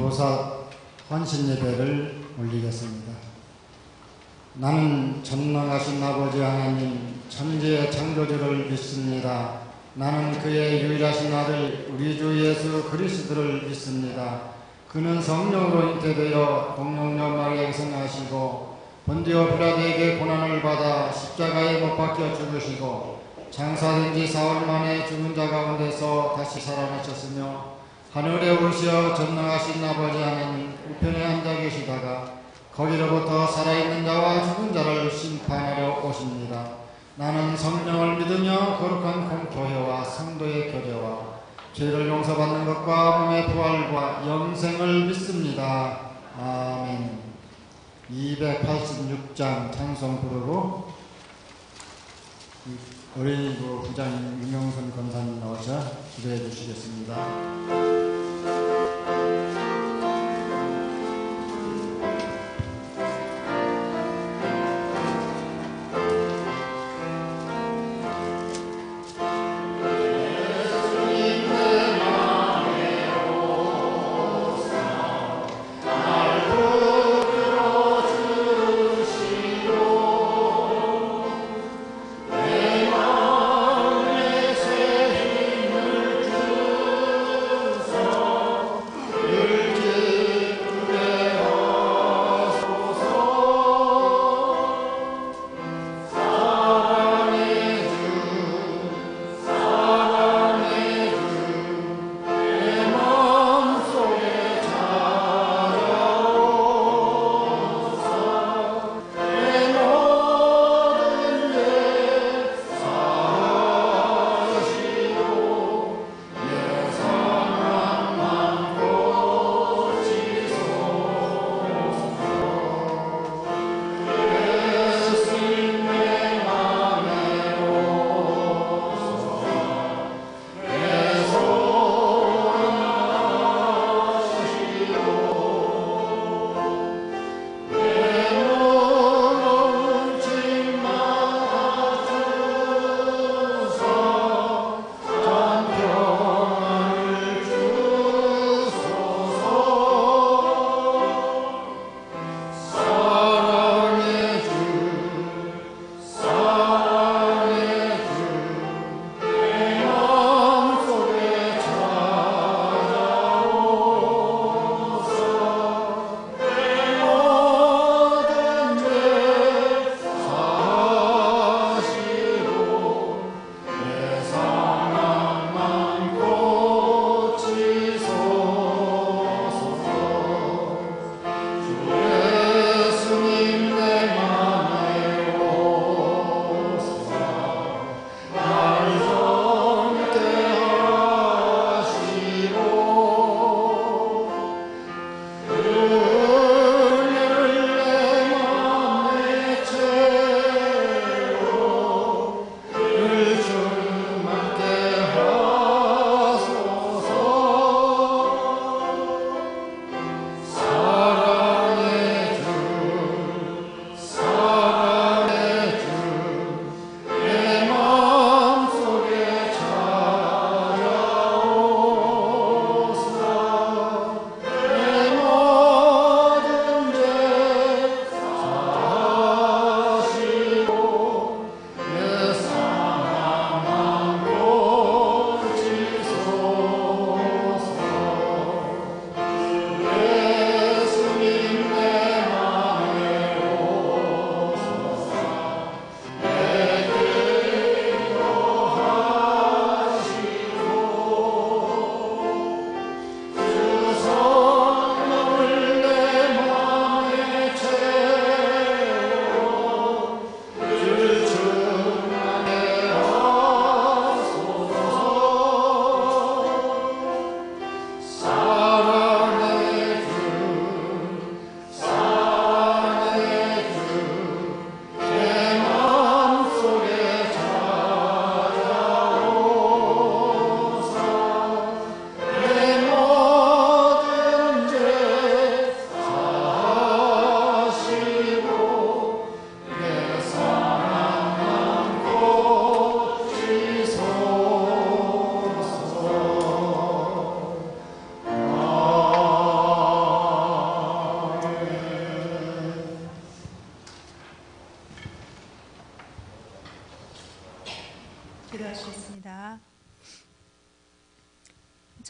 교사 헌신 예배를 올리겠습니다. 나는 전능하신 아버지 하나님 천지의 창조주를 믿습니다. 나는 그의 유일하신 아들 우리 주 예수 그리스도를 믿습니다. 그는 성령으로 잉태되어 동정녀 마리아에게 생하시고 본디오 빌라도에게 고난을 받아 십자가에 못 박혀 죽으시고 장사된 지 사흘 만에 죽은 자 가운데서 다시 살아나셨으며 하늘에 오르시어 전능하신 아버지 하나님 우편에 앉아 계시다가 거기로부터 살아있는 자와 죽은 자를 심판하러 오십니다. 나는 성령을 믿으며 거룩한 공교회와 성도의 교제와 죄를 용서받는 것과 몸의 부활과 영생을 믿습니다. 아멘. 286장 찬송 부르고 어린이부 부장님 윤영선 권사님 나오셔 기도해 주시겠습니다.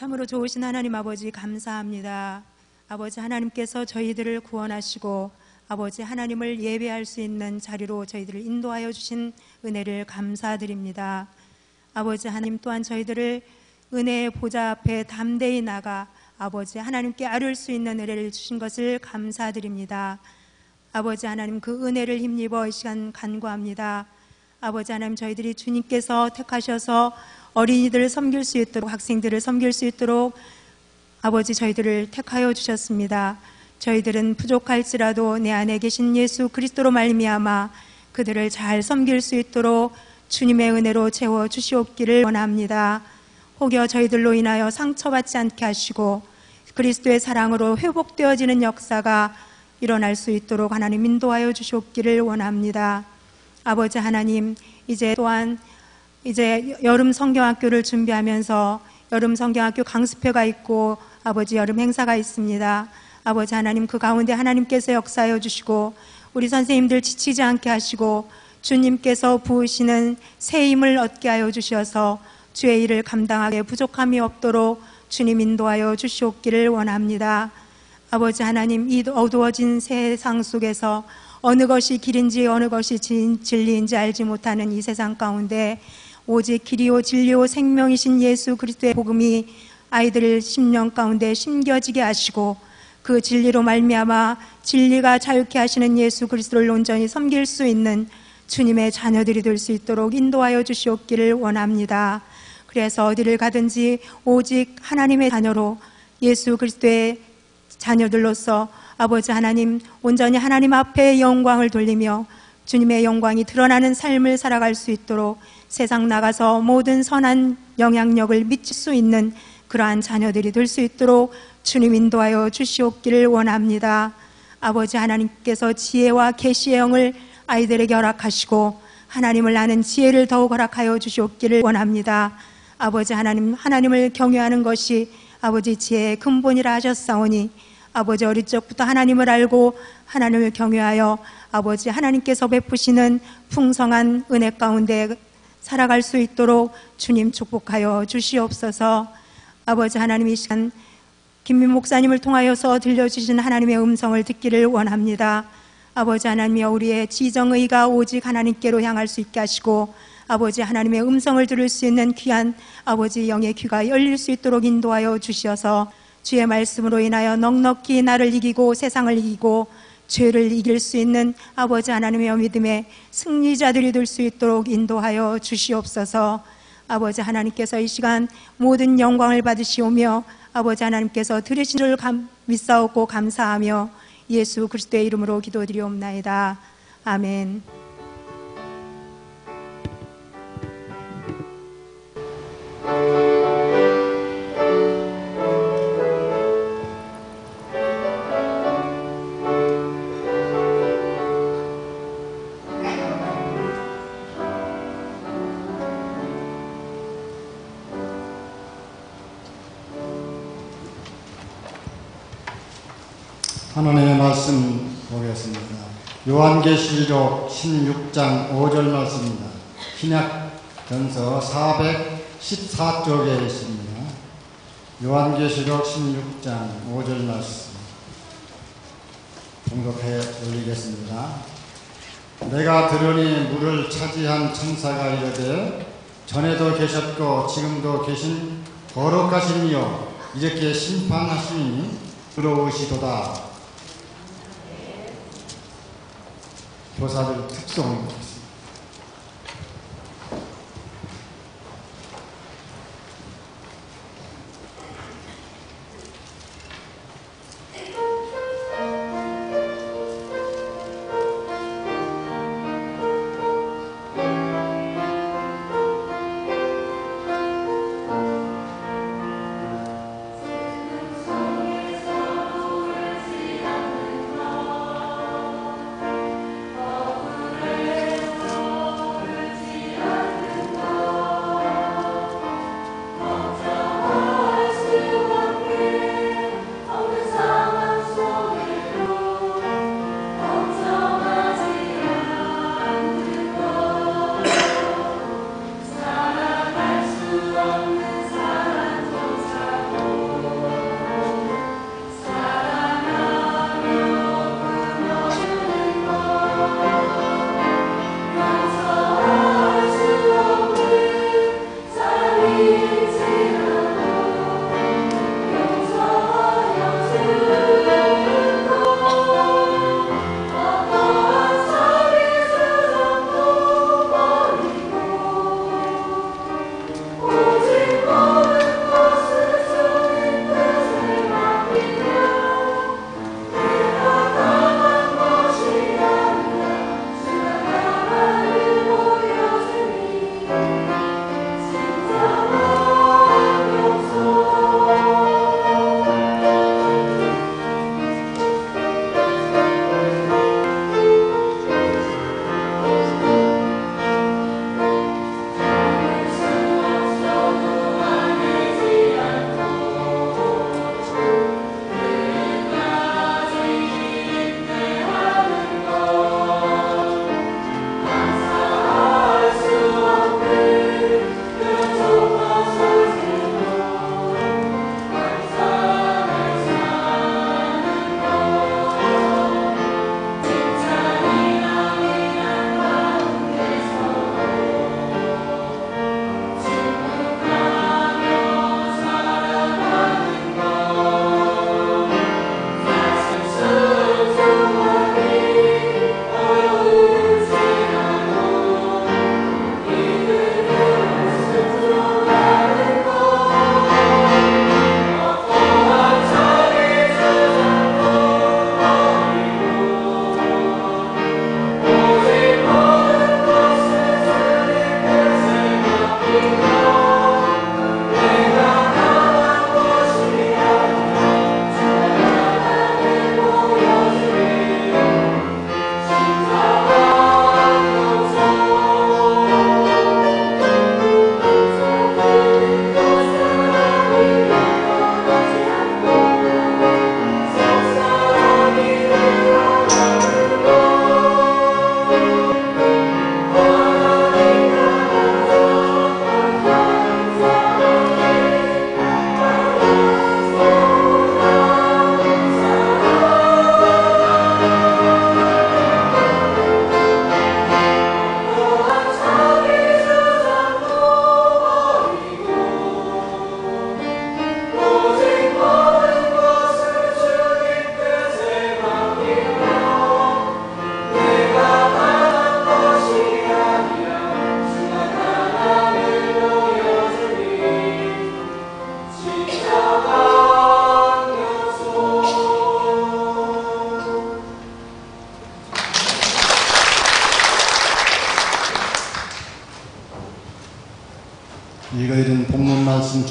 참으로 좋으신 하나님 아버지 감사합니다. 아버지 하나님께서 저희들을 구원하시고 아버지 하나님을 예배할 수 있는 자리로 저희들을 인도하여 주신 은혜를 감사드립니다. 아버지 하나님 또한 저희들을 은혜의 보좌 앞에 담대히 나가 아버지 하나님께 아뢰 수 있는 은혜를 주신 것을 감사드립니다. 아버지 하나님 그 은혜를 힘입어 이 시간 간구합니다. 아버지 하나님 저희들이 주님께서 택하셔서 어린이들을 섬길 수 있도록 학생들을 섬길 수 있도록 아버지 저희들을 택하여 주셨습니다. 저희들은 부족할지라도 내 안에 계신 예수 그리스도로 말미암아 그들을 잘 섬길 수 있도록 주님의 은혜로 채워 주시옵기를 원합니다. 혹여 저희들로 인하여 상처받지 않게 하시고 그리스도의 사랑으로 회복되어지는 역사가 일어날 수 있도록 하나님 인도하여 주시옵기를 원합니다. 아버지 하나님 이제 또한 여름 성경학교를 준비하면서 여름 성경학교 강습회가 있고 아버지 여름 행사가 있습니다. 아버지 하나님 그 가운데 하나님께서 역사하여 주시고 우리 선생님들 지치지 않게 하시고 주님께서 부으시는 새 힘을 얻게 하여 주셔서 주의 일을 감당하게 부족함이 없도록 주님 인도하여 주시옵기를 원합니다. 아버지 하나님 이 어두워진 세상 속에서 어느 것이 길인지 어느 것이 진리인지 알지 못하는 이 세상 가운데 오직 길이요 진리요 생명이신 예수 그리스도의 복음이 아이들 심령 가운데 심겨지게 하시고 그 진리로 말미암아 진리가 자유케 하시는 예수 그리스도를 온전히 섬길 수 있는 주님의 자녀들이 될 수 있도록 인도하여 주시옵기를 원합니다. 그래서 어디를 가든지 오직 하나님의 자녀로 예수 그리스도의 자녀들로서 아버지 하나님 온전히 하나님 앞에 영광을 돌리며 주님의 영광이 드러나는 삶을 살아갈 수 있도록 세상 나가서 모든 선한 영향력을 미칠 수 있는 그러한 자녀들이 될 수 있도록 주님 인도하여 주시옵기를 원합니다. 아버지 하나님께서 지혜와 계시의 영을 아이들에게 허락하시고 하나님을 아는 지혜를 더욱 허락하여 주시옵기를 원합니다. 아버지 하나님, 하나님을 경외하는 것이 아버지 지혜의 근본이라 하셨사오니 아버지 어릴 적부터 하나님을 알고 하나님을 경외하여 아버지 하나님께서 베푸시는 풍성한 은혜 가운데 살아갈 수 있도록 주님 축복하여 주시옵소서. 아버지 하나님 이 시간 김민 목사님을 통하여서 들려주신 하나님의 음성을 듣기를 원합니다. 아버지 하나님이여 우리의 지정의가 오직 하나님께로 향할 수 있게 하시고 아버지 하나님의 음성을 들을 수 있는 귀한 아버지 영의 귀가 열릴 수 있도록 인도하여 주시어서 주의 말씀으로 인하여 넉넉히 나를 이기고 세상을 이기고 죄를 이길 수 있는 아버지 하나님의 믿음의 승리자들이 될 수 있도록 인도하여 주시옵소서. 아버지 하나님께서 이 시간 모든 영광을 받으시오며 아버지 하나님께서 들으신 줄 믿사옵고 감사하며 예수 그리스도의 이름으로 기도드리옵나이다. 아멘. 하나님의 말씀 보겠습니다. 요한계시록 16장 5절 말씀입니다. 신약전서 414쪽에 있습니다. 요한계시록 16장 5절 말씀 봉독해 올리겠습니다. 내가 들으니 물을 차지한 천사가 이르되 전에도 계셨고 지금도 계신 거룩하신 이여 이렇게 심판하시니 들어오시도다. 교사들 특성입니다.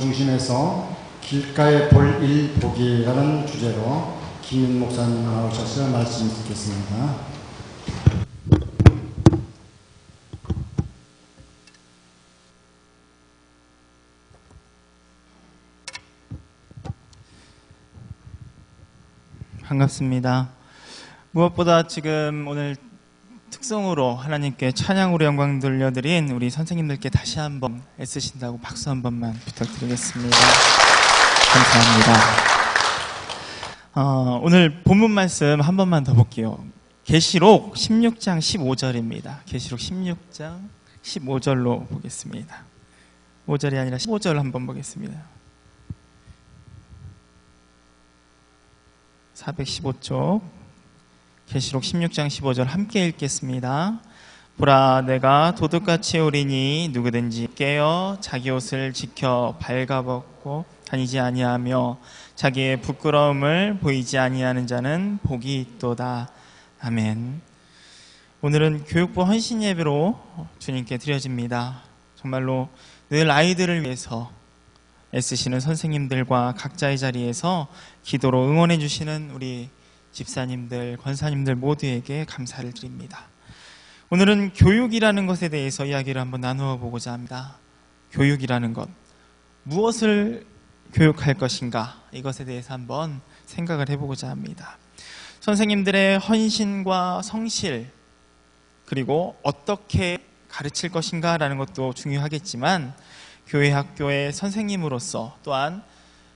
중심에서 길가에 볼 일 보기라는 주제로 김인 목사님 나오셔서 말씀 듣겠습니다. 반갑습니다. 무엇보다 지금 오늘 특성으로 하나님께 찬양으로 영광 돌려드린 우리 선생님들께 다시 한번 애쓰신다고 박수 한 번만 부탁드리겠습니다. 감사합니다. 오늘 본문 말씀 한 번만 더 볼게요. 계시록 16장 15절입니다. 계시록 16장 15절로 보겠습니다. 5절이 아니라 15절 한번 보겠습니다. 415쪽 계시록 16장 15절 함께 읽겠습니다. 보라, 내가 도둑같이 오리니 누구든지 깨어 자기 옷을 지켜 발가벗고 다니지 아니하며 자기의 부끄러움을 보이지 아니하는 자는 복이 있도다. 아멘. 오늘은 교육부 헌신 예배로 주님께 드려집니다. 정말로 늘 아이들을 위해서 애쓰시는 선생님들과 각자의 자리에서 기도로 응원해 주시는 우리 집사님들, 권사님들 모두에게 감사를 드립니다. 오늘은 교육이라는 것에 대해서 이야기를 한번 나누어 보고자 합니다. 교육이라는 것, 무엇을 교육할 것인가, 이것에 대해서 한번 생각을 해보고자 합니다. 선생님들의 헌신과 성실, 그리고 어떻게 가르칠 것인가라는 것도 중요하겠지만 교회 학교의 선생님으로서 또한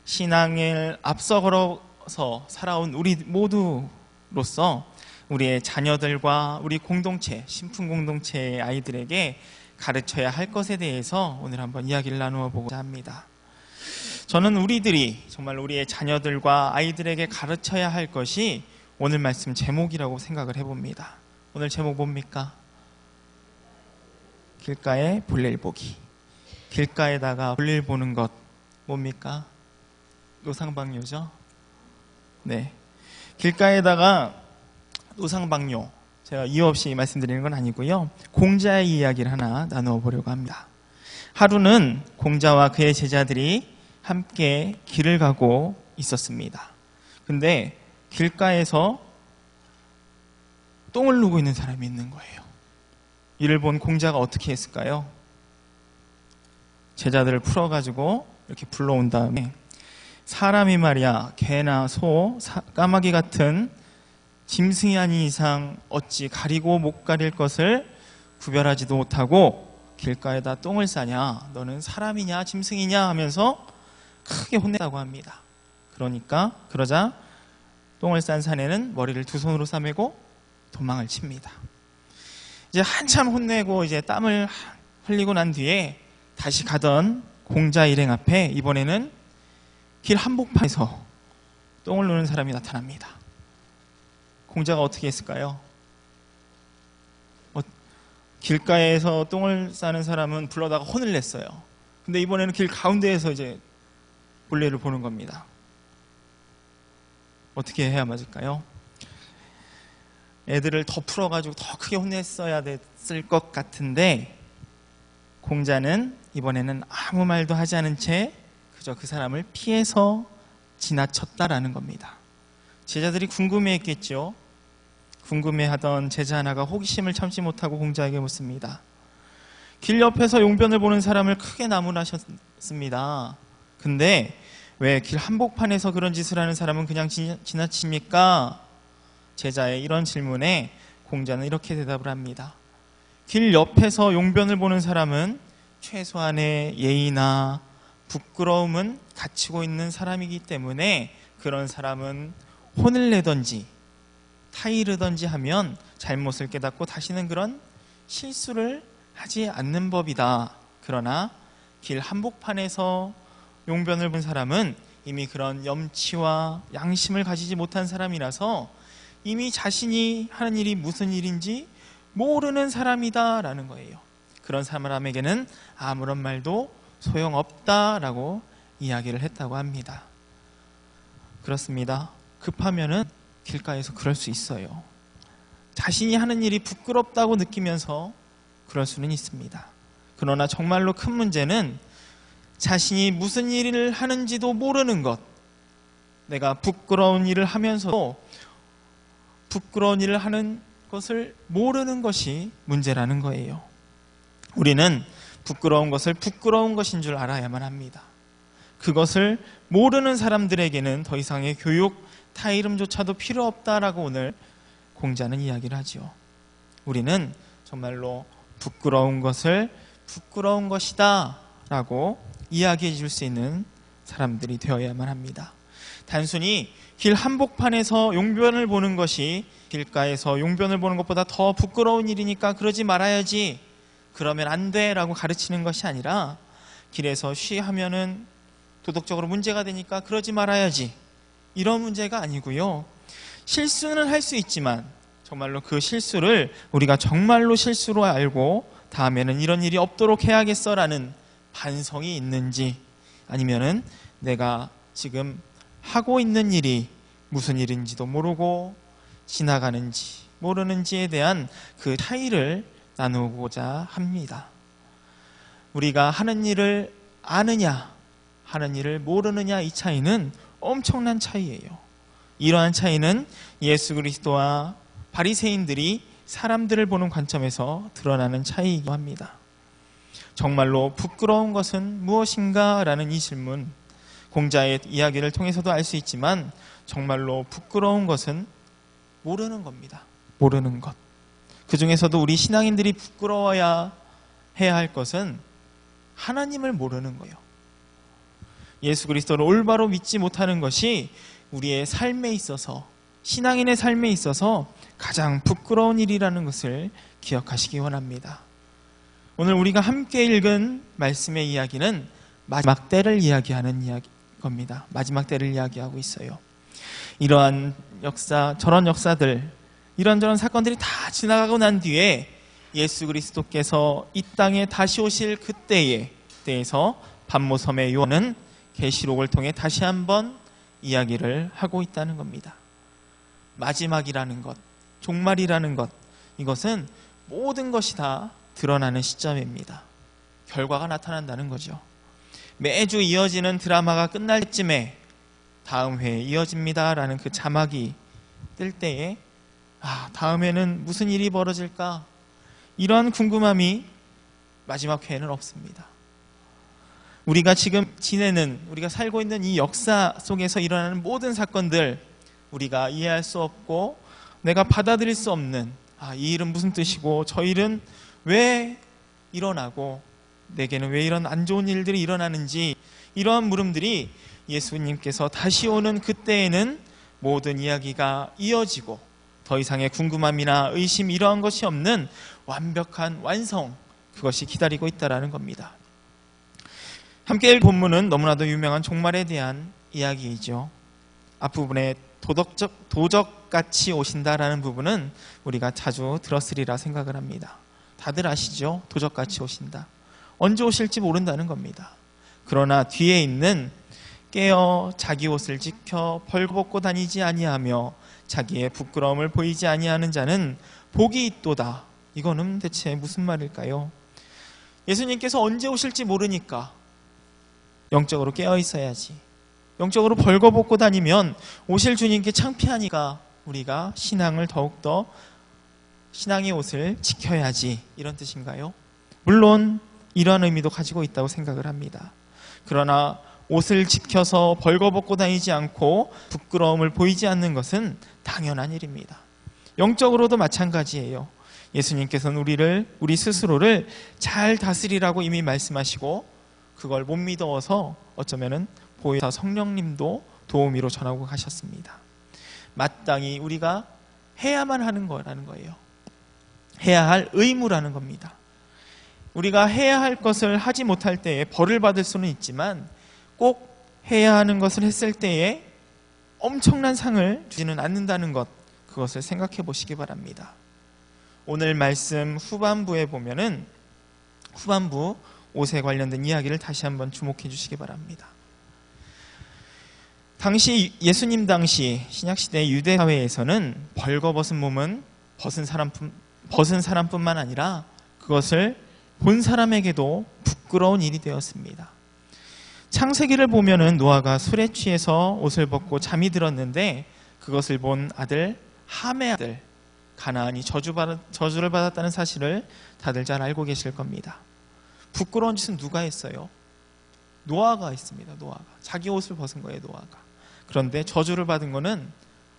신앙을 앞서 걸어서 살아온 우리 모두로서 우리의 자녀들과 우리 공동체, 신풍 공동체의 아이들에게 가르쳐야 할 것에 대해서 오늘 한번 이야기를 나누어 보고자 합니다. 저는 우리들이 정말 우리의 자녀들과 아이들에게 가르쳐야 할 것이 오늘 말씀 제목이라고 생각을 해봅니다. 오늘 제목 뭡니까? 길가에 볼일 보기. 길가에다가 볼일 보는 것 뭡니까? 노상방뇨죠? 네. 길가에다가 노상방뇨, 제가 이유 없이 말씀드리는 건 아니고요. 공자의 이야기를 하나 나누어 보려고 합니다. 하루는 공자와 그의 제자들이 함께 길을 가고 있었습니다. 근데 길가에서 똥을 누고 있는 사람이 있는 거예요. 이를 본 공자가 어떻게 했을까요? 제자들을 풀어가지고 이렇게 불러온 다음에 사람이 말이야 개나 소, 까마귀 같은 짐승이 아닌 이상 어찌 가리고 못 가릴 것을 구별하지도 못하고 길가에다 똥을 싸냐, 너는 사람이냐 짐승이냐 하면서 크게 혼냈다고 합니다. 그러자 똥을 싼 사내는 머리를 두 손으로 싸매고 도망을 칩니다. 이제 한참 혼내고 이제 땀을 흘리고 난 뒤에 다시 가던 공자 일행 앞에 이번에는 길 한복판에서 똥을 누는 사람이 나타납니다. 공자가 어떻게 했을까요? 길가에서 똥을 싸는 사람은 불러다가 혼을 냈어요. 근데 이번에는 길 가운데에서 이제 볼일을 보는 겁니다. 어떻게 해야 맞을까요? 애들을 더 풀어가지고 더 크게 혼냈어야 됐을 것 같은데 공자는 이번에는 아무 말도 하지 않은 채 그저 그 사람을 피해서 지나쳤다라는 겁니다. 제자들이 궁금해했겠죠. 궁금해하던 제자 하나가 호기심을 참지 못하고 공자에게 묻습니다. 길 옆에서 용변을 보는 사람을 크게 나무라셨습니다. 근데 왜 길 한복판에서 그런 짓을 하는 사람은 그냥 지나칩니까? 제자의 이런 질문에 공자는 이렇게 대답을 합니다. 길 옆에서 용변을 보는 사람은 최소한의 예의나 부끄러움은 갖추고 있는 사람이기 때문에 그런 사람은 혼을 내던지 타이르던지 하면 잘못을 깨닫고 다시는 그런 실수를 하지 않는 법이다. 그러나 길 한복판에서 용변을 본 사람은 이미 그런 염치와 양심을 가지지 못한 사람이라서 이미 자신이 하는 일이 무슨 일인지 모르는 사람이다라는 거예요. 그런 사람에게는 아무런 말도 소용없다라고 이야기를 했다고 합니다. 그렇습니다. 급하면은 길가에서 그럴 수 있어요. 자신이 하는 일이 부끄럽다고 느끼면서 그럴 수는 있습니다. 그러나 정말로 큰 문제는 자신이 무슨 일을 하는지도 모르는 것, 내가 부끄러운 일을 하면서도 부끄러운 일을 하는 것을 모르는 것이 문제라는 거예요. 우리는 부끄러운 것을 부끄러운 것인 줄 알아야만 합니다. 그것을 모르는 사람들에게는 더 이상의 교육, 타이름조차도 필요 없다라고 오늘 공자는 이야기를 하죠. 우리는 정말로 부끄러운 것을 부끄러운 것이다 라고 이야기해 줄 수 있는 사람들이 되어야만 합니다. 단순히 길 한복판에서 용변을 보는 것이 길가에서 용변을 보는 것보다 더 부끄러운 일이니까 그러지 말아야지, 그러면 안 돼 라고 가르치는 것이 아니라, 길에서 쉬하면은 도덕적으로 문제가 되니까 그러지 말아야지, 이런 문제가 아니고요. 실수는 할 수 있지만 정말로 그 실수를 우리가 정말로 실수로 알고 다음에는 이런 일이 없도록 해야겠어라는 반성이 있는지, 아니면은 내가 지금 하고 있는 일이 무슨 일인지도 모르고 지나가는지 모르는지에 대한 그 차이를 나누고자 합니다. 우리가 하는 일을 아느냐, 하는 일을 모르느냐, 이 차이는 엄청난 차이예요. 이러한 차이는 예수 그리스도와 바리새인들이 사람들을 보는 관점에서 드러나는 차이이기도 합니다. 정말로 부끄러운 것은 무엇인가? 라는 이 질문, 공자의 이야기를 통해서도 알 수 있지만 정말로 부끄러운 것은 모르는 겁니다. 모르는 것. 그 중에서도 우리 신앙인들이 부끄러워야 해야 할 것은 하나님을 모르는 거예요. 예수 그리스도를 올바로 믿지 못하는 것이 우리의 삶에 있어서, 신앙인의 삶에 있어서 가장 부끄러운 일이라는 것을 기억하시기 원합니다. 오늘 우리가 함께 읽은 말씀의 이야기는 마지막 때를 이야기하는 겁니다. 마지막 때를 이야기하고 있어요. 이러한 역사, 저런 역사들, 이런저런 사건들이 다 지나가고 난 뒤에 예수 그리스도께서 이 땅에 다시 오실 그때에 대해서 반모섬의 요한은 계시록을 통해 다시 한번 이야기를 하고 있다는 겁니다. 마지막이라는 것, 종말이라는 것, 이것은 모든 것이 다 드러나는 시점입니다. 결과가 나타난다는 거죠. 매주 이어지는 드라마가 끝날 때쯤에 다음 회에 이어집니다라는 그 자막이 뜰 때에 다음에는 무슨 일이 벌어질까? 이런 궁금함이 마지막 회에는 없습니다. 우리가 지금 지내는, 우리가 살고 있는 이 역사 속에서 일어나는 모든 사건들, 우리가 이해할 수 없고 내가 받아들일 수 없는, 이 일은 무슨 뜻이고 저 일은 왜 일어나고 내게는 왜 이런 안 좋은 일들이 일어나는지, 이러한 물음들이 예수님께서 다시 오는 그때에는 모든 이야기가 이어지고 더 이상의 궁금함이나 의심, 이러한 것이 없는 완벽한 완성, 그것이 기다리고 있다는 겁니다. 함께 읽은 본문은 너무나도 유명한 종말에 대한 이야기이죠. 앞부분에 도적같이 오신다라는 부분은 우리가 자주 들었으리라 생각을 합니다. 다들 아시죠? 도적같이 오신다. 언제 오실지 모른다는 겁니다. 그러나 뒤에 있는 깨어 자기 옷을 지켜 벌거벗고 다니지 아니하며 자기의 부끄러움을 보이지 아니하는 자는 복이 있도다. 이거는 대체 무슨 말일까요? 예수님께서 언제 오실지 모르니까 영적으로 깨어 있어야지. 영적으로 벌거벗고 다니면 오실 주님께 창피하니까 우리가 신앙을 더욱더, 신앙의 옷을 지켜야지, 이런 뜻인가요? 물론 이러한 의미도 가지고 있다고 생각을 합니다. 그러나 옷을 지켜서 벌거벗고 다니지 않고 부끄러움을 보이지 않는 것은 당연한 일입니다. 영적으로도 마찬가지예요. 예수님께서는 우리 스스로를 잘 다스리라고 이미 말씀하시고, 그걸 못 믿어서 어쩌면은 보혜사 성령님도 도우미로 전하고 가셨습니다. 마땅히 우리가 해야만 하는 거라는 거예요. 해야 할 의무라는 겁니다. 우리가 해야 할 것을 하지 못할 때에 벌을 받을 수는 있지만 꼭 해야 하는 것을 했을 때에 엄청난 상을 주지는 않는다는 것, 그것을 생각해 보시기 바랍니다. 오늘 말씀 후반부에 보면은 후반부 옷에 관련된 이야기를 다시 한번 주목해 주시기 바랍니다. 당시 예수님 당시 신약시대 유대 사회에서는 벌거벗은 몸은 벗은 사람뿐만 아니라 그것을 본 사람에게도 부끄러운 일이 되었습니다. 창세기를 보면은 노아가 술에 취해서 옷을 벗고 잠이 들었는데 그것을 본 아들 함의 아들 가나안이 저주를 받았다는 사실을 다들 잘 알고 계실 겁니다. 부끄러운 짓은 누가 했어요? 노아가 했습니다. 노아가. 자기 옷을 벗은 거예요, 노아가. 그런데 저주를 받은 거는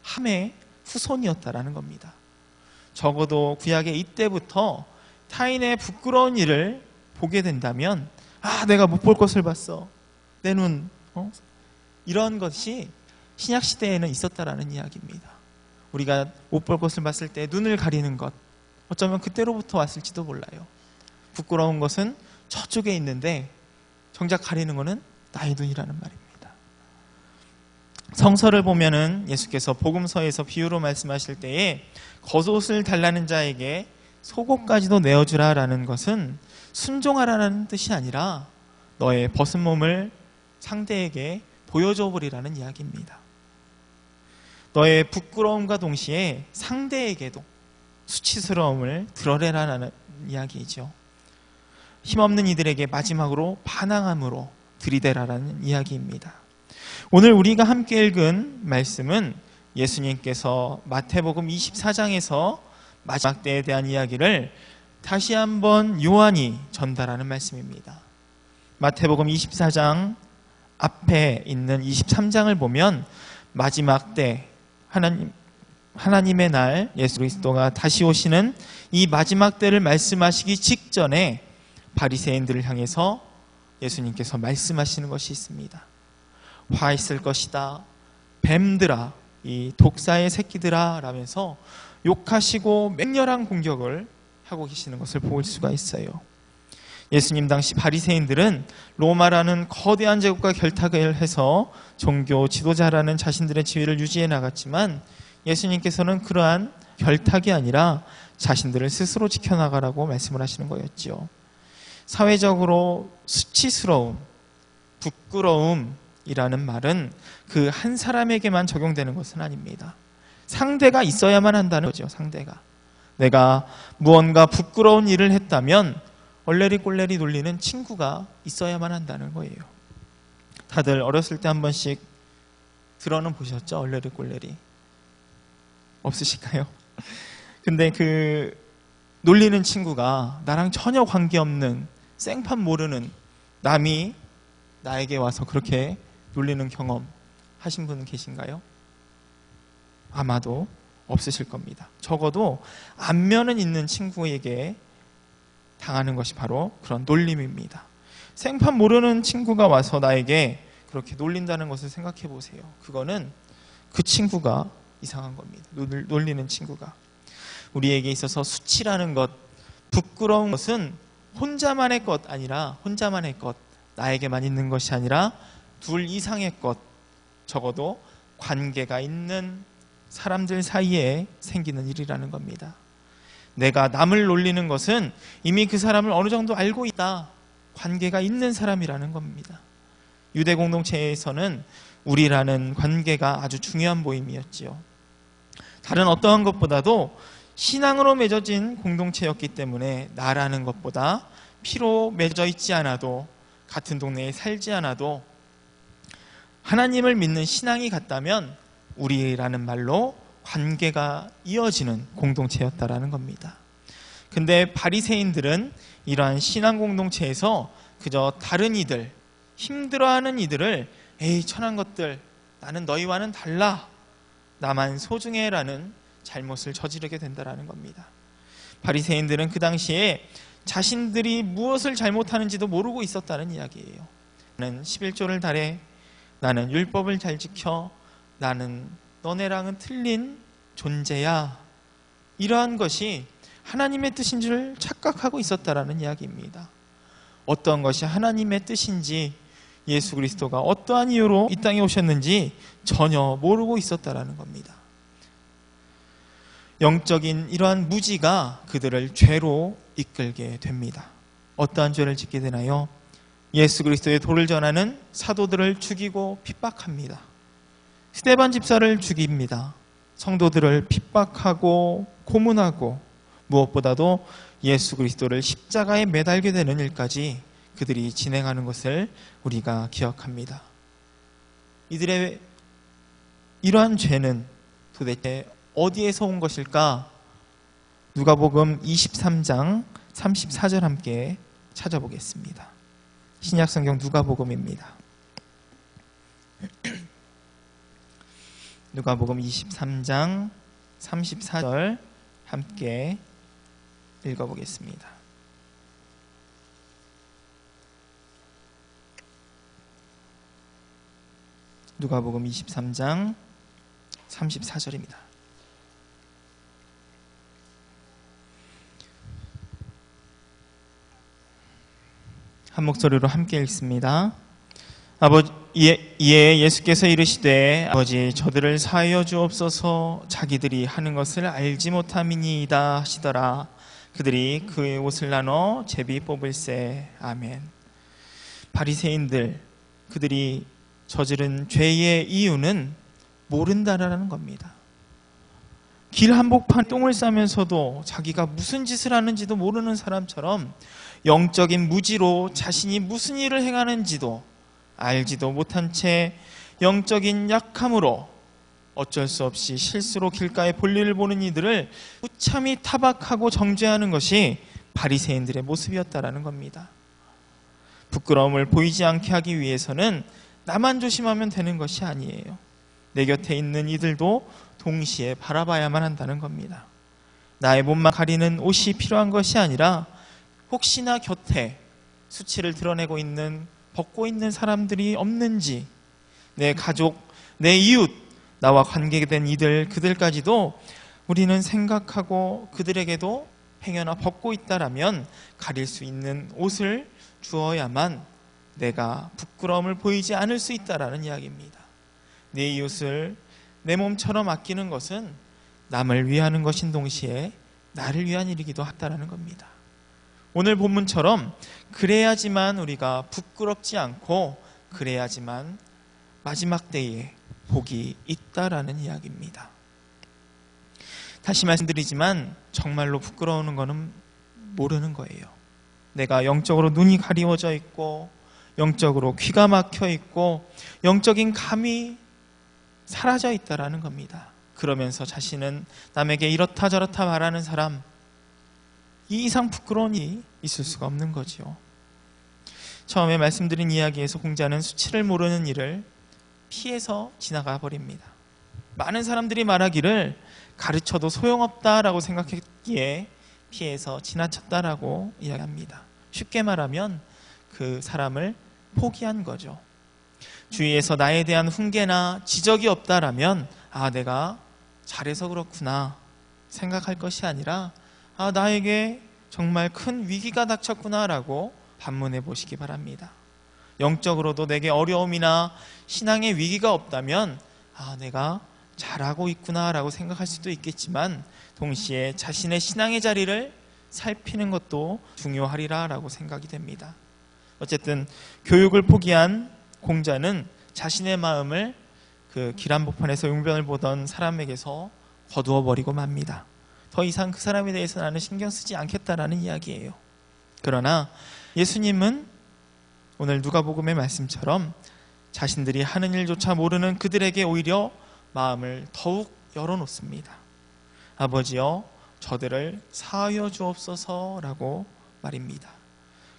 함의 후손이었다라는 겁니다. 적어도 구약의 이때부터 타인의 부끄러운 일을 보게 된다면 내가 못 볼 것을 봤어. 내 눈. 이런 것이 신약 시대에는 있었다라는 이야기입니다. 우리가 못 볼 것을 봤을 때 눈을 가리는 것, 어쩌면 그때로부터 왔을지도 몰라요. 부끄러운 것은 저쪽에 있는데 정작 가리는 것은 나의 눈이라는 말입니다. 성서를 보면은 예수께서 복음서에서 비유로 말씀하실 때에 겉옷을 달라는 자에게 속옷까지도 내어주라라는 것은 순종하라는 뜻이 아니라 너의 벗은 몸을 상대에게 보여줘 버리라는 이야기입니다. 너의 부끄러움과 동시에 상대에게도 수치스러움을 드러내라는 이야기이죠. 힘없는 이들에게 마지막으로 반항함으로 들이대라라는 이야기입니다. 오늘 우리가 함께 읽은 말씀은 예수님께서 마태복음 24장에서 마지막 때에 대한 이야기를 다시 한번 요한이 전달하는 말씀입니다. 마태복음 24장 앞에 있는 23장을 보면 마지막 때 하나님의 날 예수 그리스도가 다시 오시는 이 마지막 때를 말씀하시기 직전에 바리새인들을 향해서 예수님께서 말씀하시는 것이 있습니다. 화 있을 것이다. 뱀들아, 이 독사의 새끼들아 라면서 욕하시고 맹렬한 공격을 하고 계시는 것을 볼 수가 있어요. 예수님 당시 바리새인들은 로마라는 거대한 제국과 결탁을 해서 종교 지도자라는 자신들의 지위를 유지해 나갔지만 예수님께서는 그러한 결탁이 아니라 자신들을 스스로 지켜나가라고 말씀을 하시는 거였죠. 사회적으로 수치스러움, 부끄러움이라는 말은 그 한 사람에게만 적용되는 것은 아닙니다. 상대가 있어야만 한다는 거죠. 상대가. 내가 무언가 부끄러운 일을 했다면 얼레리 꼴레리 놀리는 친구가 있어야만 한다는 거예요. 다들 어렸을 때 한 번씩 들어는 보셨죠? 얼레리 꼴레리. 없으실까요? 근데 그 놀리는 친구가 나랑 전혀 관계없는 생판 모르는 남이 나에게 와서 그렇게 놀리는 경험 하신 분 계신가요? 아마도 없으실 겁니다. 적어도 안면은 있는 친구에게 당하는 것이 바로 그런 놀림입니다. 생판 모르는 친구가 와서 나에게 그렇게 놀린다는 것을 생각해 보세요. 그거는 그 친구가 이상한 겁니다. 놀리는 친구가. 우리에게 있어서 수치라는 것, 부끄러운 것은 혼자만의 것 아니라 혼자만의 것, 나에게만 있는 것이 아니라 둘 이상의 것, 적어도 관계가 있는 사람들 사이에 생기는 일이라는 겁니다. 내가 남을 놀리는 것은 이미 그 사람을 어느 정도 알고 있다. 관계가 있는 사람이라는 겁니다. 유대 공동체에서는 우리라는 관계가 아주 중요한 모임이었지요. 다른 어떠한 것보다도 신앙으로 맺어진 공동체였기 때문에 나라는 것보다 피로 맺어 있지 않아도 같은 동네에 살지 않아도 하나님을 믿는 신앙이 같다면 우리라는 말로 관계가 이어지는 공동체였다라는 겁니다. 근데 바리새인들은 이러한 신앙 공동체에서 그저 다른 이들, 힘들어하는 이들을 에이 천한 것들, 나는 너희와는 달라, 나만 소중해라는 잘못을 저지르게 된다라는 겁니다. 바리새인들은 그 당시에 자신들이 무엇을 잘못하는지도 모르고 있었다는 이야기예요. 나는 11조를 달해, 나는 율법을 잘 지켜, 나는 너네랑은 틀린 존재야. 이러한 것이 하나님의 뜻인 줄 착각하고 있었다라는 이야기입니다. 어떤 것이 하나님의 뜻인지, 예수 그리스도가 어떠한 이유로 이 땅에 오셨는지 전혀 모르고 있었다라는 겁니다. 영적인 이러한 무지가 그들을 죄로 이끌게 됩니다. 어떠한 죄를 짓게 되나요? 예수 그리스도의 도를 전하는 사도들을 죽이고 핍박합니다. 스데반 집사를 죽입니다. 성도들을 핍박하고 고문하고 무엇보다도 예수 그리스도를 십자가에 매달게 되는 일까지 그들이 진행하는 것을 우리가 기억합니다. 이들의 이러한 죄는 도대체 어디에서 온 것일까? 누가복음 23장 34절 함께 찾아보겠습니다. 신약성경 누가복음입니다. 누가복음 23장 34절 함께 읽어보겠습니다. 누가복음 23장 34절입니다. 한 목소리로 함께 읽습니다. 이에 예수께서 이르시되 아버지 저들을 사하여 주옵소서 자기들이 하는 것을 알지 못함이니이다 하시더라. 그들이 그의 옷을 나눠 제비 뽑을세. 아멘. 바리새인들 그들이 저지른 죄의 이유는 모른다라는 겁니다. 길 한복판 똥을 싸면서도 자기가 무슨 짓을 하는지도 모르는 사람처럼 영적인 무지로 자신이 무슨 일을 행하는지도 알지도 못한 채 영적인 약함으로 어쩔 수 없이 실수로 길가에 볼일을 보는 이들을 무참히 타박하고 정죄하는 것이 바리새인들의 모습이었다라는 겁니다. 부끄러움을 보이지 않게 하기 위해서는 나만 조심하면 되는 것이 아니에요. 내 곁에 있는 이들도 동시에 바라봐야만 한다는 겁니다. 나의 몸만 가리는 옷이 필요한 것이 아니라 혹시나 곁에 수치를 드러내고 있는 벗고 있는 사람들이 없는지, 내 가족, 내 이웃, 나와 관계된 이들, 그들까지도 우리는 생각하고 그들에게도 행여나 벗고 있다라면 가릴 수 있는 옷을 주어야만 내가 부끄러움을 보이지 않을 수 있다라는 이야기입니다. 내 이웃을 내 몸처럼 아끼는 것은 남을 위하는 것인 동시에 나를 위한 일이기도 하다라는 겁니다. 오늘 본문처럼 그래야지만 우리가 부끄럽지 않고 그래야지만 마지막 때에 복이 있다라는 이야기입니다. 다시 말씀드리지만 정말로 부끄러우는 것은 모르는 거예요. 내가 영적으로 눈이 가리워져 있고 영적으로 귀가 막혀 있고 영적인 감이 사라져 있다라는 겁니다. 그러면서 자신은 남에게 이렇다 저렇다 말하는 사람, 이 이상 부끄러운 일이 있을 수가 없는 거죠. 처음에 말씀드린 이야기에서 공자는 수치를 모르는 일을 피해서 지나가 버립니다. 많은 사람들이 말하기를 가르쳐도 소용없다라고 생각했기에 피해서 지나쳤다라고 이야기합니다. 쉽게 말하면 그 사람을 포기한 거죠. 주위에서 나에 대한 훈계나 지적이 없다라면 내가 잘해서 그렇구나 생각할 것이 아니라 나에게 정말 큰 위기가 닥쳤구나라고 반문해 보시기 바랍니다. 영적으로도 내게 어려움이나 신앙의 위기가 없다면 내가 잘하고 있구나라고 생각할 수도 있겠지만 동시에 자신의 신앙의 자리를 살피는 것도 중요하리라라고 생각이 됩니다. 어쨌든 교육을 포기한 공자는 자신의 마음을 그 길 한복판에서 용변을 보던 사람에게서 거두어버리고 맙니다. 더 이상 그 사람에 대해서 나는 신경 쓰지 않겠다라는 이야기예요. 그러나 예수님은 오늘 누가복음의 말씀처럼 자신들이 하는 일조차 모르는 그들에게 오히려 마음을 더욱 열어놓습니다. 아버지여 저들을 사하여 주옵소서라고 말입니다.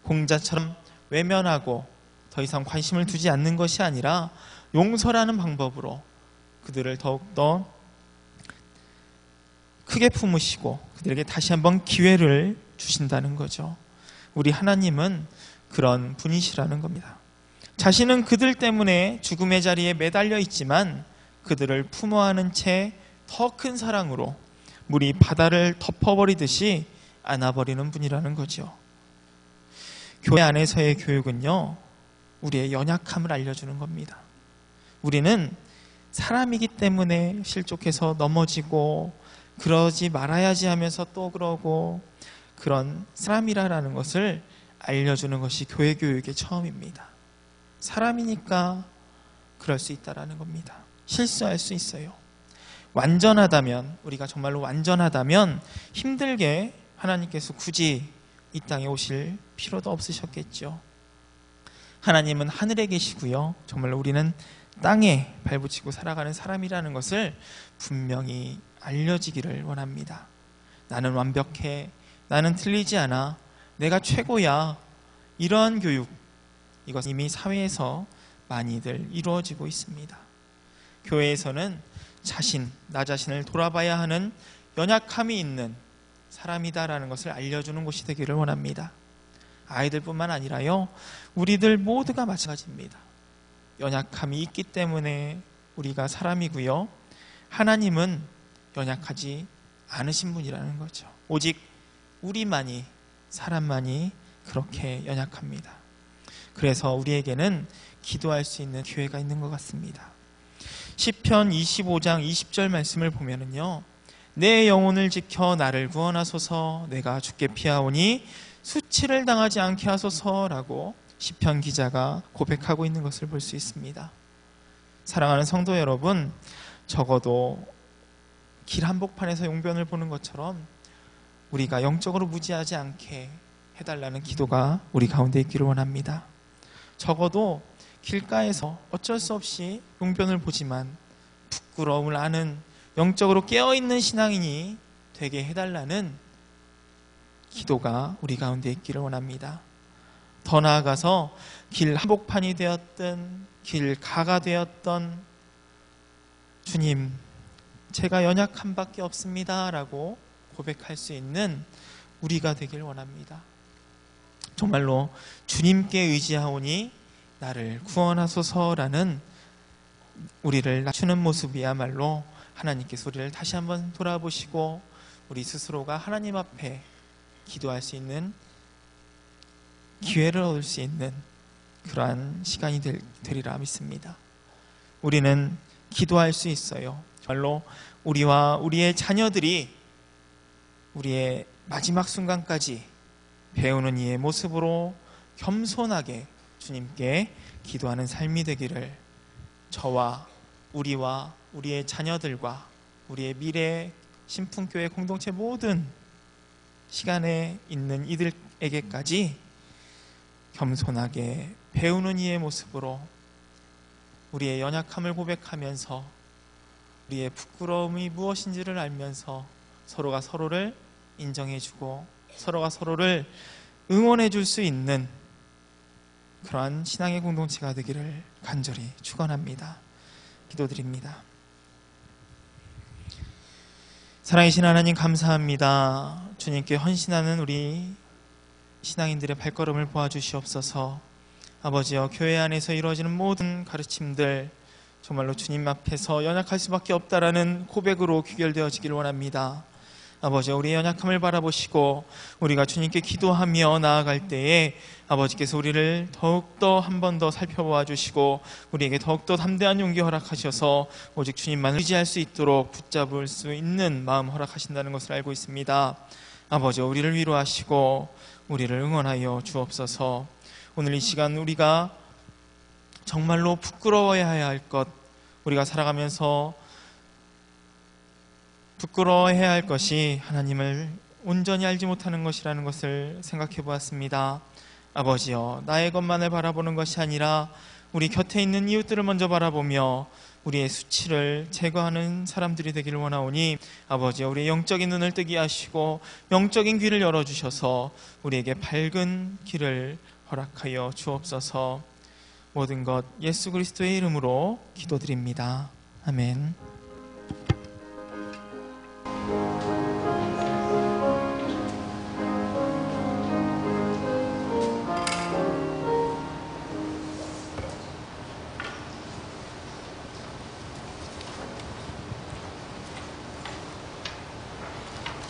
공자처럼 외면하고 더 이상 관심을 두지 않는 것이 아니라 용서라는 방법으로 그들을 더욱더 크게 품으시고 그들에게 다시 한번 기회를 주신다는 거죠. 우리 하나님은 그런 분이시라는 겁니다. 자신은 그들 때문에 죽음의 자리에 매달려 있지만 그들을 품어하는 채 더 큰 사랑으로 물이 바다를 덮어버리듯이 안아버리는 분이라는 거죠. 교회 안에서의 교육은요, 우리의 연약함을 알려주는 겁니다. 우리는 사람이기 때문에 실족해서 넘어지고 그러지 말아야지 하면서 또 그러고 그런 사람이라는 것을 알려주는 것이 교회 교육의 처음입니다. 사람이니까 그럴 수 있다라는 겁니다. 실수할 수 있어요. 완전하다면, 우리가 정말로 완전하다면 힘들게 하나님께서 굳이 이 땅에 오실 필요도 없으셨겠죠. 하나님은 하늘에 계시고요, 정말로 우리는 땅에 발붙이고 살아가는 사람이라는 것을 분명히 알려지기를 원합니다. 나는 완벽해, 나는 틀리지 않아, 내가 최고야, 이러한 교육, 이것 이미 사회에서 많이들 이루어지고 있습니다. 교회에서는 나 자신을 돌아봐야 하는 연약함이 있는 사람이다라는 것을 알려주는 곳이 되기를 원합니다. 아이들뿐만 아니라요, 우리들 모두가 마찬가지입니다. 연약함이 있기 때문에 우리가 사람이고요, 하나님은 연약하지 않으신 분이라는 거죠. 오직 우리만이, 사람만이 그렇게 연약합니다. 그래서 우리에게는 기도할 수 있는 기회가 있는 것 같습니다. 시편 25장 20절 말씀을 보면은요, 내 영혼을 지켜 나를 구원하소서, 내가 죽게 피하오니 수치를 당하지 않게 하소서라고 시편 기자가 고백하고 있는 것을 볼 수 있습니다. 사랑하는 성도 여러분, 적어도 길 한복판에서 용변을 보는 것처럼 우리가 영적으로 무지하지 않게 해달라는 기도가 우리 가운데 있기를 원합니다. 적어도 길가에서 어쩔 수 없이 용변을 보지만 부끄러움을 아는 영적으로 깨어있는 신앙인이 되게 해달라는 기도가 우리 가운데 있기를 원합니다. 더 나아가서 길 한복판이 되었든 길가가 되었던, 주님, 제가 연약한 밖에 없습니다 라고 고백할 수 있는 우리가 되길 원합니다. 정말로 주님께 의지하오니 나를 구원하소서라는 우리를 낮추는 모습이야말로 하나님께서 우리를 다시 한번 돌아보시고 우리 스스로가 하나님 앞에 기도할 수 있는 기회를 얻을 수 있는 그러한 시간이 되리라 믿습니다. 우리는 기도할 수 있어요. 정말로 우리와 우리의 자녀들이 우리의 마지막 순간까지 배우는 이의 모습으로 겸손하게 주님께 기도하는 삶이 되기를 저와 우리와 우리의 자녀들과 우리의 미래 신풍교회 공동체 모든 시간에 있는 이들에게까지 겸손하게 배우는 이의 모습으로 우리의 연약함을 고백하면서 우리의 부끄러움이 무엇인지를 알면서 서로가 서로를 인정해주고 서로가 서로를 응원해줄 수 있는 그러한 신앙의 공동체가 되기를 간절히 축원합니다. 기도드립니다. 사랑이신 하나님, 감사합니다. 주님께 헌신하는 우리 신앙인들의 발걸음을 보아주시옵소서. 아버지여, 교회 안에서 이루어지는 모든 가르침들 정말로 주님 앞에서 연약할 수밖에 없다라는 고백으로 귀결되어지길 원합니다. 아버지, 우리의 연약함을 바라보시고 우리가 주님께 기도하며 나아갈 때에 아버지께서 우리를 더욱더 한 번 더 살펴보아 주시고 우리에게 더욱더 담대한 용기 허락하셔서 오직 주님만 의지할 수 있도록 붙잡을 수 있는 마음 허락하신다는 것을 알고 있습니다. 아버지, 우리를 위로하시고 우리를 응원하여 주옵소서. 오늘 이 시간 우리가 정말로 부끄러워해야 할 것, 우리가 살아가면서 부끄러워해야 할 것이 하나님을 온전히 알지 못하는 것이라는 것을 생각해 보았습니다. 아버지여, 나의 것만을 바라보는 것이 아니라 우리 곁에 있는 이웃들을 먼저 바라보며 우리의 수치를 제거하는 사람들이 되기를 원하오니 아버지여, 우리의 영적인 눈을 뜨게 하시고 영적인 귀를 열어주셔서 우리에게 밝은 길을 허락하여 주옵소서. 모든 것 예수 그리스도의 이름으로 기도드립니다. 아멘.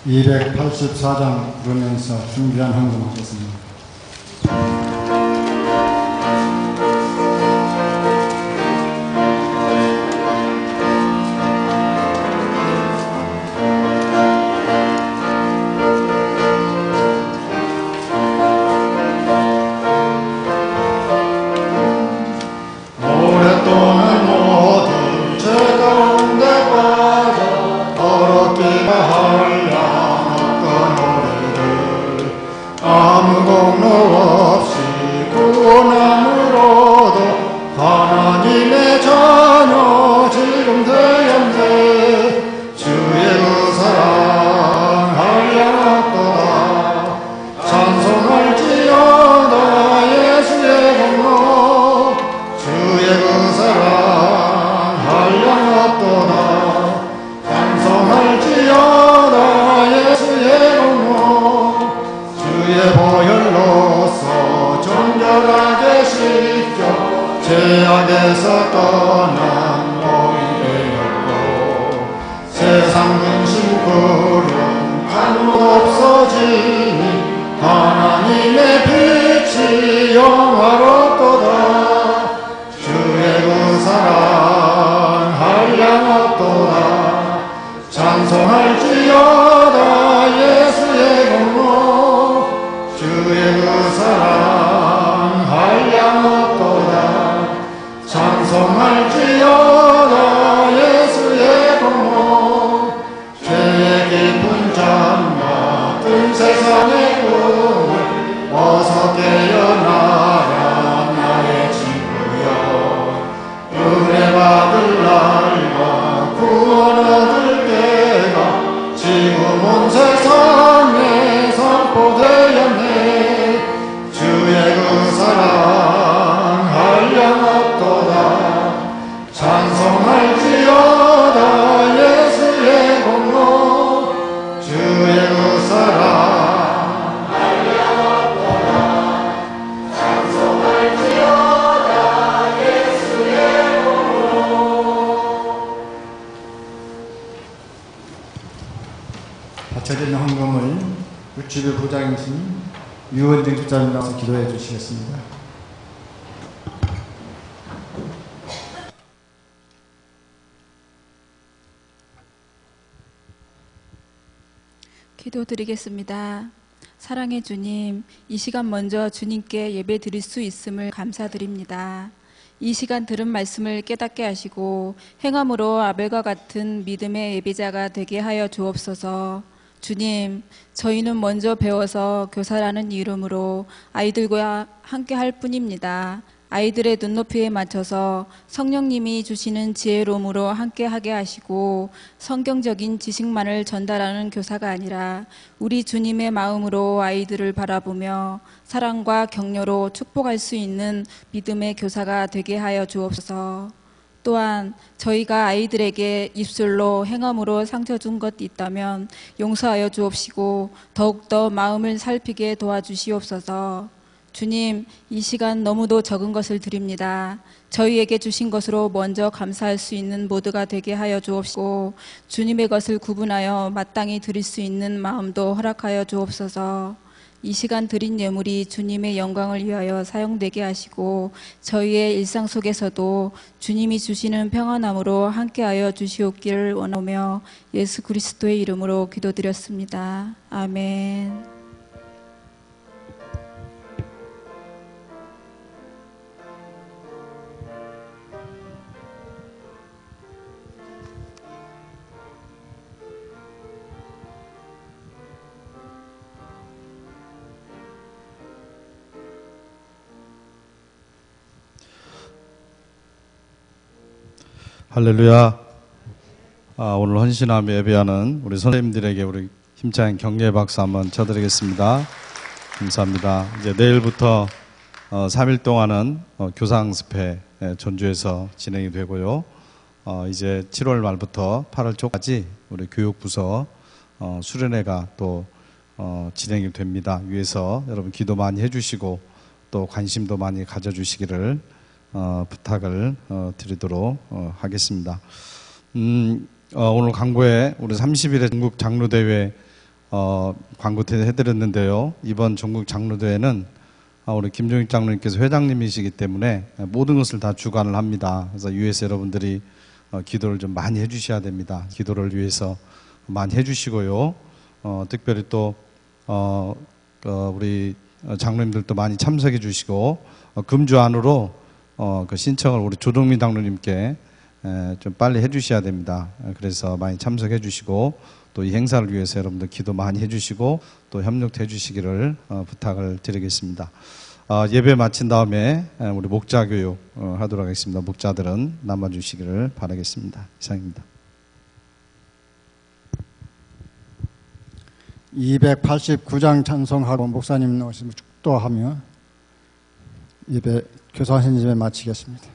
(284장) 부르면서 준비한 헌금하겠습니다. 오랫동안 모든 죄 가운데 빠져 더럽기만 하려 아무도 세상 근심 구름 아무 없어지니 하나님의 빛이 영화롭도다. 주의 그 사랑 한량없도다. 찬송할지어다 예수의 공로. 주의 그 사랑 한량없도다. 찬송할지어다 예수의 공로. 죄의 깊은 잠 같은 세상의 꿈을 어서 깨어나라 나의 친구여. 은혜 받을 날과 구원 얻을 때가 지금 온 세상에 선포되었네. 주의 그 사랑 한량없도다. 찬송할지어다 예수의 공로. 주의 그 사랑 한량없도다. 찬송할지어다 예수의 공로. 바쳐진 헌금을 육지부 부장이신 유원정 집사님 나와서 기도해 주시겠습니다. 기도드리겠습니다. 사랑의 주님, 이 시간 먼저 주님께 예배 드릴 수 있음을 감사드립니다. 이 시간 들은 말씀을 깨닫게 하시고 행함으로 아벨과 같은 믿음의 예배자가 되게 하여 주옵소서. 주님, 저희는 먼저 배워서 교사라는 이름으로 아이들과 함께 할 뿐입니다. 아이들의 눈높이에 맞춰서 성령님이 주시는 지혜로움으로 함께 하게 하시고 성경적인 지식만을 전달하는 교사가 아니라 우리 주님의 마음으로 아이들을 바라보며 사랑과 격려로 축복할 수 있는 믿음의 교사가 되게 하여 주옵소서. 또한 저희가 아이들에게 입술로 행함으로 상처 준 것 있다면 용서하여 주옵시고 더욱더 마음을 살피게 도와주시옵소서. 주님, 이 시간 너무도 적은 것을 드립니다. 저희에게 주신 것으로 먼저 감사할 수 있는 모두가 되게 하여 주옵시고 주님의 것을 구분하여 마땅히 드릴 수 있는 마음도 허락하여 주옵소서. 이 시간 드린 예물이 주님의 영광을 위하여 사용되게 하시고 저희의 일상 속에서도 주님이 주시는 평안함으로 함께하여 주시옵기를 원하며 예수 그리스도의 이름으로 기도드렸습니다. 아멘. 할렐루야. 오늘 헌신하며 예배하는 우리 선생님들에게 우리 힘찬 격려의 박수 한번 쳐드리겠습니다. 감사합니다. 이제 내일부터 3일 동안은 교사학습회 전주에서 진행이 되고요. 이제 7월 말부터 8월 초까지 우리 교육부서 수련회가 또 진행이 됩니다. 위에서 여러분 기도 많이 해주시고 또 관심도 많이 가져주시기를 부탁을 드리도록 하겠습니다. 오늘 광고에 우리 30일에 전국 장로대회 광고 해드렸는데요. 이번 전국 장로대회는 우리 김종익 장로님께서 회장님이시기 때문에 모든 것을 다 주관을 합니다. 그래서 US 여러분들이 기도를 좀 많이 해주셔야 됩니다. 기도를 위해서 많이 해주시고요. 특별히 또 우리 장로님들도 많이 참석해 주시고 금주 안으로 그 신청을 우리 조동민 장로님께 좀 빨리 해주셔야 됩니다. 그래서 많이 참석해 주시고 또 이 행사를 위해서 여러분들 기도 많이 해주시고 또 협력해 주시기를 부탁을 드리겠습니다. 예배 마친 다음에 우리 목자 교육 하도록 하겠습니다. 목자들은 남아주시기를 바라겠습니다. 이상입니다. 289장 찬송하고 목사님 나오시면 축도하며 예배 교사 헌신집에 마치겠습니다.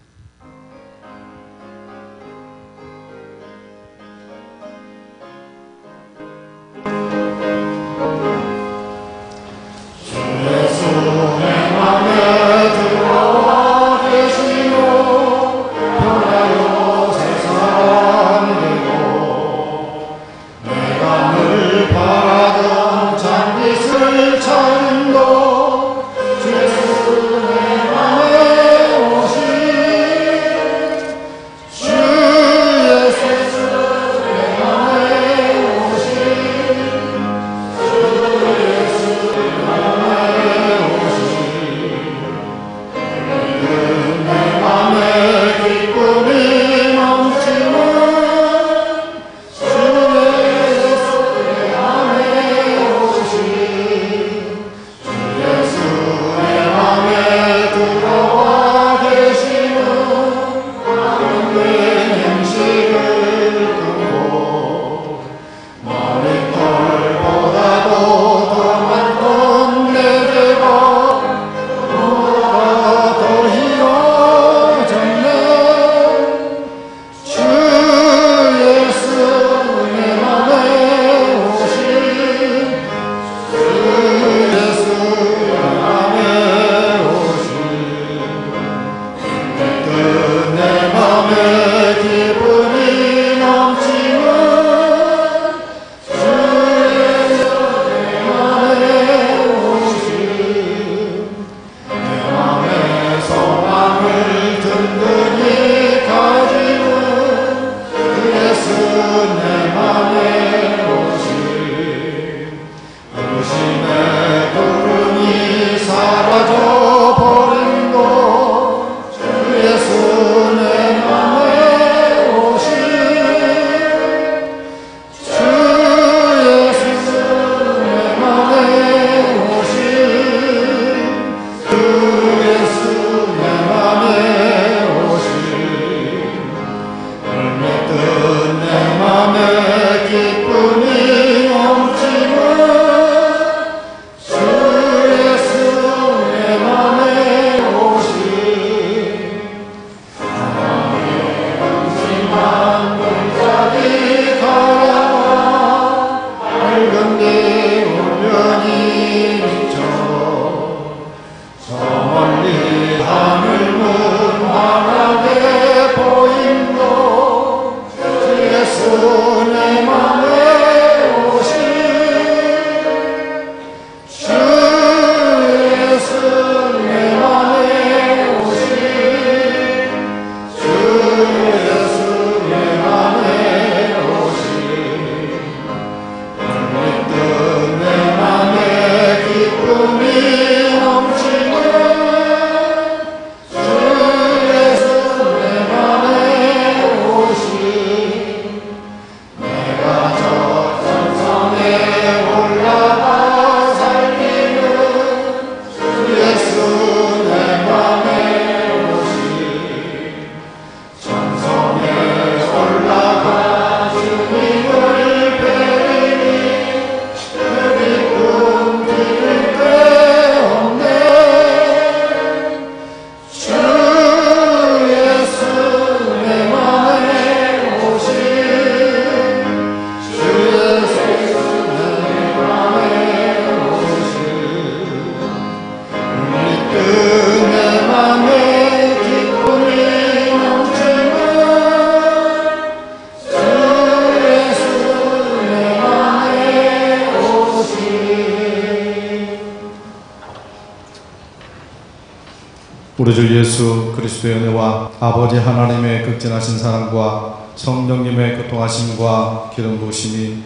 우리 주 예수 그리스도의 은혜와 아버지 하나님의 극진하신 사랑과 성령님의 교통하심과 기름 부으심이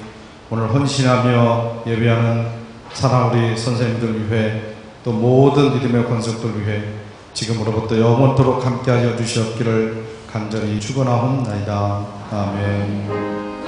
오늘 헌신하며 예배하는 사랑 우리 선생님들 위해 또 모든 믿음의 권속들 위해 지금으로부터 영원토록 함께하여 주시옵기를 간절히 축원하옵나이다. 아멘.